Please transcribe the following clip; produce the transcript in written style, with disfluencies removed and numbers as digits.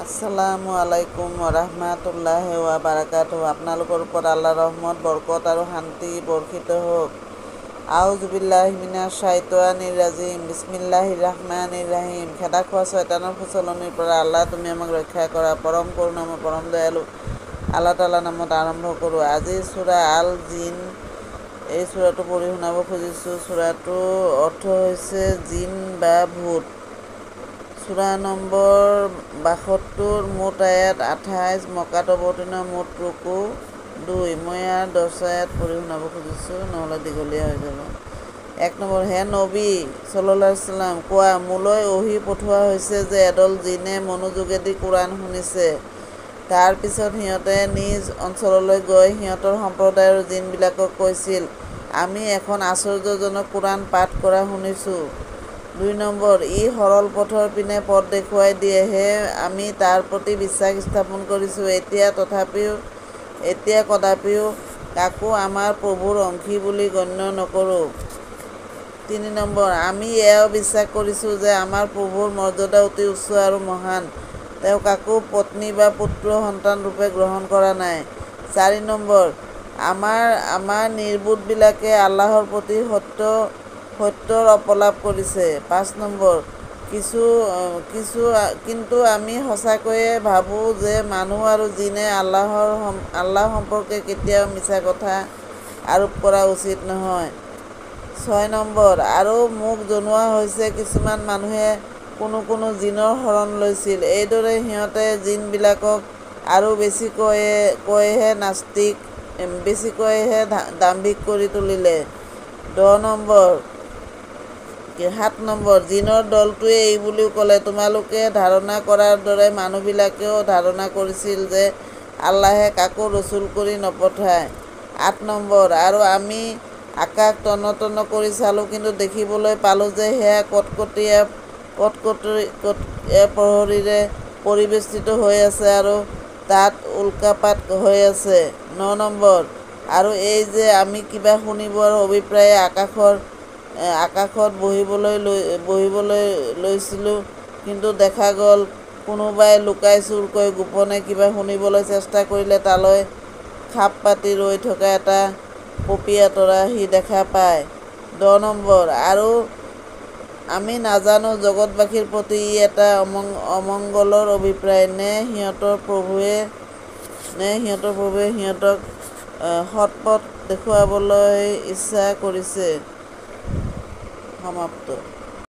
আসসালামু আলাইকুম ওৰহমাতুল্লাহি ওয়া বাৰাকাতুহু। আপোনালোকৰ ওপৰত আল্লাহৰ ৰহমত, বৰকত আৰু শান্তি বৰ্ষিত হওক। আউযু বিল্লাহি মিনাশ শাইতানিৰ ৰাজিম। বিসমিল্লাহিৰ ৰহমানিৰ ৰহিম। খেদা খোৱা শয়তানৰ ফুচলনিৰ পৰা আল্লাহ তুমি আমাক ৰক্ষা কৰা। পৰম কৰুণাময় পৰম দয়ালু আল্লাহ তাআলাৰ নামত আৰম্ভ কৰোঁ। আজি সূৰা আল জিন, এই সূৰাটো পঢ়ি শুনাব খুজিছোঁ। সূৰাটোৰ অৰ্থ হৈছে জিন বা ভূত। সূৰা নম্বৰ ৭২, মুঠ আয়াত ২৮, মক্কাত অৱতীৰ্ণ, মুঠ ৰুকু ২। মই ১০ আয়াত পঢ়ি শুনাব খুজিছোঁ, নহ'লে দীঘলীয়া হৈ যাব। ১ নম্বৰ, হে নবী সাল্লাল্লাহু আলাইহি ওয়াসাল্লাম, কোৱা, মোলৈ ওহী পঠোৱা হৈছে যে এদল জিনে মনোযোগেদি কোৰাণ শুনিছে। তাৰ পিছত সিহঁতে নিজ অঞ্চললৈ গৈ সিহঁতৰ সম্প্ৰদায়ৰ জিনবিলাকক কৈছিল, আমি এখন আশ্চৰ্যজনক কোৰাণ পাঠ কৰা শুনিছোঁ। ২ নম্বৰ, ই সৰল পথৰ পিনে পথ দেখুৱাই দিয়ে, সেয়ে আমি তাৰ প্ৰতি বিশ্বাস স্থাপন কৰিছোঁ। এতিয়া কদাপিও কাকো আমাৰ প্ৰভুৰ অংশী বুলি গণ্য নকৰোঁ। ৩ নম্বৰ, আমি এয়াও বিশ্বাস কৰিছোঁ যে আমাৰ প্ৰভুৰ মৰ্যাদা অতি উচ্চ আৰু মহান। তেওঁ কাকো পত্নী বা পুত্ৰ সন্তান ৰূপে গ্ৰহণ কৰা নাই। ৪ নম্বৰ, আমাৰ নিৰ্বোধবিলাকে আল্লাহৰ প্ৰতি সত্যৰ অপলাপ কৰিছে। ৫ নম্বৰ, কিন্তু আমি সঁচাকৈয়ে ভাবোঁ যে মানুহ আৰু জিনে আল্লাহ সম্পৰ্কে কেতিয়াও মিছা কথা আৰোপ কৰা উচিত নহয়। ৬ নম্বৰ, আৰু মোক জনোৱা হৈছে কিছুমান মানুহে কোনো জিনৰ শৰণ লৈছিল। এইদৰে সিহঁতে জিনবিলাকক আৰু বেছিকৈহে দাম্ভিক কৰি তুলিলে। ৭ নম্বৰ, জিনৰ দলটোৱে এই বুলিও ক'লে, তোমালোকে ধাৰণা কৰাৰ দৰে মানুহবিলাকেও ধাৰণা কৰিছিল যে আল্লাহে কাকো ৰচুল কৰি নপঠায়। ৮ নম্বৰ, আৰু আমি আকাশ তন্ন কৰি চালোঁ, কিন্তু দেখিবলৈ পালোঁ যে সেয়া কটকটীয়া প্ৰহৰীৰে পৰিবেষ্টিত হৈ আছে আৰু তাত উল্কাপাত হৈ আছে। ৯ নম্বৰ, আৰু এই যে আমি কিবা শুনিবৰ অভিপ্ৰায়ে আকাশত বহিবলৈ লৈছিলোঁ, কিন্তু দেখা গ'ল কোনোবাই লুকাই চুৰকৈ গোপনে কিবা শুনিবলৈ চেষ্টা কৰিলে তালৈ খাপ পাতি ৰৈ থকা এটা পপীয়া তৰা সি দেখা পায়। ১০ নম্বৰ, আৰু আমি নাজানো জগতবাসীৰ প্ৰতি ই এটা অমংগলৰ অভিপ্ৰায়, নে সিহঁতৰ প্ৰভুৱে সিহঁতক সৎপথ দেখুৱাবলৈ ইচ্ছা কৰিছে। সমাপ্ত।